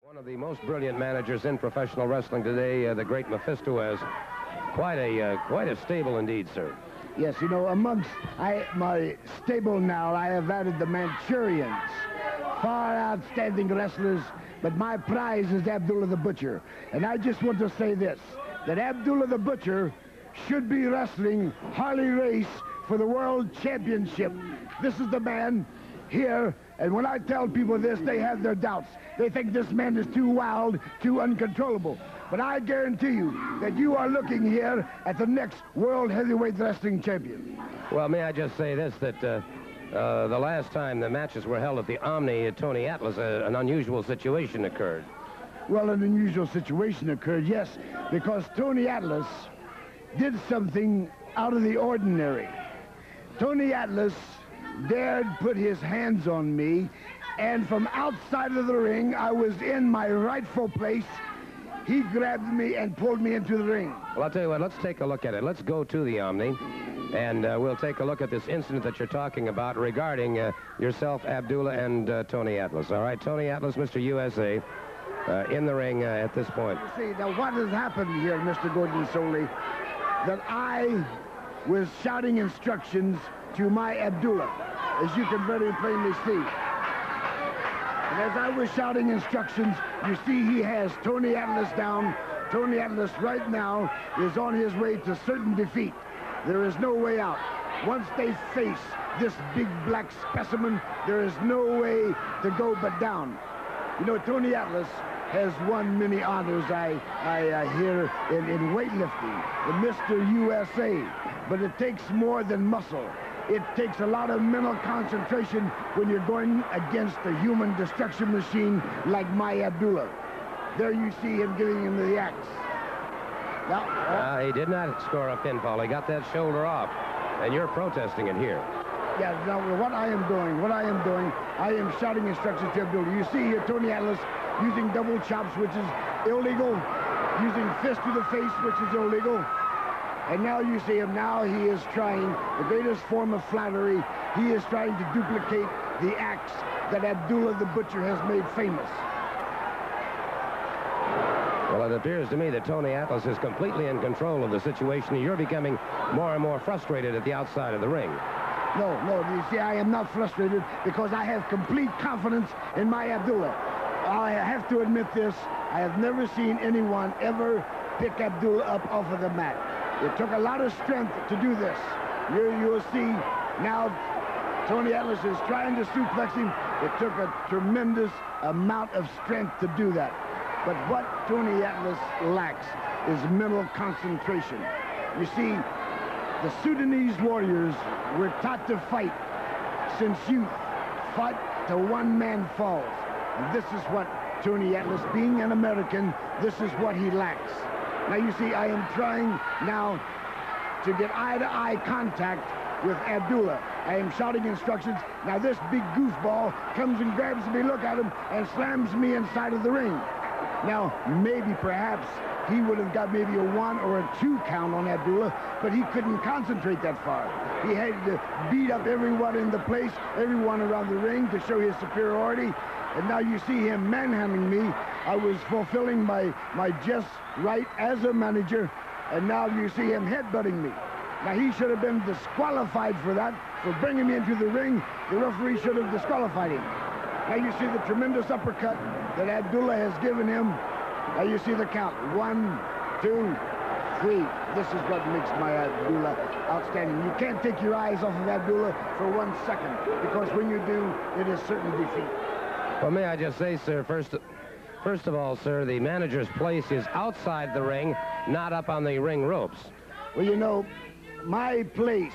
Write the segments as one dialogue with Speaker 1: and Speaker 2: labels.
Speaker 1: One of the most brilliant managers in professional wrestling today, the great Mephisto, has quite a stable indeed, sir.
Speaker 2: Yes, you know, amongst my stable now, I have added the Manchurians, far outstanding wrestlers, but my prize is Abdullah the Butcher. And I just want to say this, that Abdullah the Butcher should be wrestling Harley Race for the World Championship. This is the man here, and when I tell people this, they have their doubts. They think this man is too wild, too uncontrollable. But I guarantee you that you are looking here at the next World Heavyweight Wrestling Champion.
Speaker 1: Well, may I just say this, that the last time the matches were held at the Omni at Tony Atlas, an unusual situation occurred.
Speaker 2: Well, an unusual situation occurred, yes, because Tony Atlas did something out of the ordinary. Tony Atlas dared put his hands on me, and from outside of the ring, I was in my rightful place. He grabbed me and pulled me into the ring.
Speaker 1: Well, I'll tell you what, let's take a look at it. Let's go to the Omni, and we'll take a look at this incident that you're talking about regarding yourself, Abdullah, and Tony Atlas. All right, Tony Atlas, Mr. USA, in the ring at this point.
Speaker 2: You see, now what has happened here, Mr. Gordon Soley, that I was shouting instructions to my Abdullah, as you can very plainly see. And as I was shouting instructions, you see he has Tony Atlas down. Tony Atlas right now is on his way to certain defeat. There is no way out. Once they face this big black specimen, there is no way to go but down. You know, Tony Atlas has won many honors, I hear, in weightlifting, the Mr. USA. But it takes more than muscle. It takes a lot of mental concentration when you're going against a human destruction machine like my Abdullah. There you see him giving him the axe. Now,
Speaker 1: he did not score a pinfall. He got that shoulder off, and you're protesting it here.
Speaker 2: Yeah, now what I am doing, I am shouting instructions to Abdullah. You see here Tony Atlas using double chops, which is illegal, using fist to the face, which is illegal. And now you see him, now he is trying the greatest form of flattery. He is trying to duplicate the acts that Abdullah the Butcher has made famous.
Speaker 1: Well, it appears to me that Tony Atlas is completely in control of the situation. You're becoming more and more frustrated at the outside of the ring.
Speaker 2: No, you see, I am not frustrated because I have complete confidence in my Abdullah. I have to admit this, I have never seen anyone ever pick Abdullah up off of the mat. It took a lot of strength to do this. You'll see now Tony Atlas is trying to suplex him. It took a tremendous amount of strength to do that. But what Tony Atlas lacks is mental concentration. You see, the Sudanese warriors were taught to fight since youth. Fight till one man falls. And this is what Tony Atlas, being an American, this is what he lacks. Now you see, I am trying now to get eye-to-eye contact with Abdullah. I am shouting instructions. Now this big goofball comes and grabs me, look at him, and slams me inside of the ring. Now, maybe, perhaps, he would have got maybe a 1 or a 2 count on Abdullah, but he couldn't concentrate that far. He had to beat up everyone in the place, everyone around the ring to show his superiority. And now you see him manhandling me. I was fulfilling my just right as a manager, and now you see him headbutting me. Now he should have been disqualified for that, for bringing me into the ring. The referee should have disqualified him. Now you see the tremendous uppercut that Abdullah has given him. Now you see the count. 1, 2, 3. This is what makes my Abdullah outstanding. You can't take your eyes off of Abdullah for 1 second, because when you do, it is certain defeat.
Speaker 1: Well, may I just say, sir, first of all, sir, the manager's place is outside the ring, not up on the ring ropes.
Speaker 2: Well, you know, my place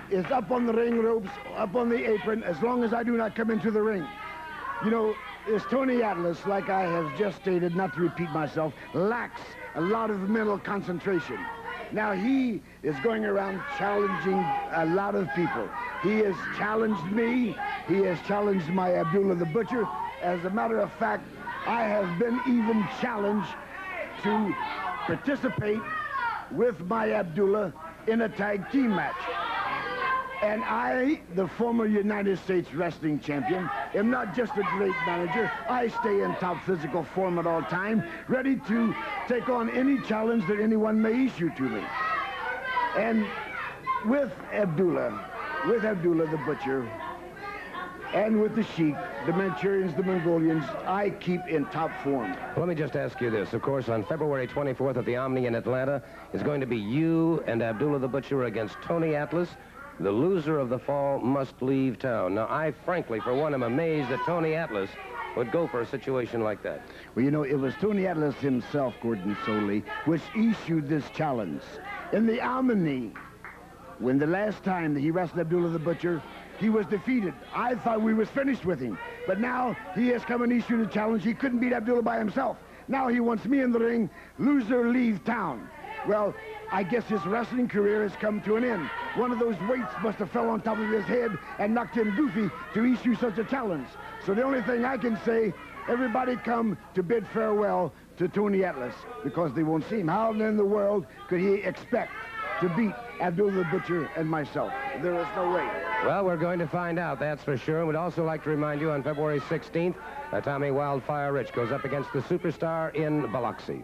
Speaker 2: is up on the ring ropes, up on the apron, as long as I do not come into the ring. You know, this Tony Atlas, like I have just stated, not to repeat myself, lacks a lot of mental concentration. Now, he is going around challenging a lot of people. He has challenged me. He has challenged my Abdullah the Butcher. As a matter of fact, I have been even challenged to participate with my Abdullah in a tag team match. And I, the former United States wrestling champion, am not just a great manager. I stay in top physical form at all time, ready to take on any challenge that anyone may issue to me. And with Abdullah the Butcher, and with the Sheik, the Manchurians, the Mongolians, I keep in top form.
Speaker 1: Let me just ask you this. Of course, on February 24th at the Omni in Atlanta is going to be you and Abdullah the Butcher against Tony Atlas. The loser of the fall must leave town. Now, I frankly, for one, am amazed that Tony Atlas would go for a situation like that.
Speaker 2: Well, you know, it was Tony Atlas himself, Gordon Soley, which issued this challenge. In the Omni, when the last time that he wrestled Abdullah the Butcher, he was defeated. I thought we was finished with him. But now he has come and issued a challenge. He couldn't beat Abdullah by himself. Now he wants me in the ring. Loser, leave town. Well, I guess his wrestling career has come to an end. One of those weights must have fell on top of his head and knocked him goofy to issue such a challenge. So the only thing I can say, everybody come to bid farewell to Tony Atlas, because they won't see him. How in the world could he expect to beat Abdullah the Butcher and myself? There is no way.
Speaker 1: Well, we're going to find out, that's for sure. And we'd also like to remind you on February 16th, Tommy Wildfire Rich goes up against the Superstar in Biloxi.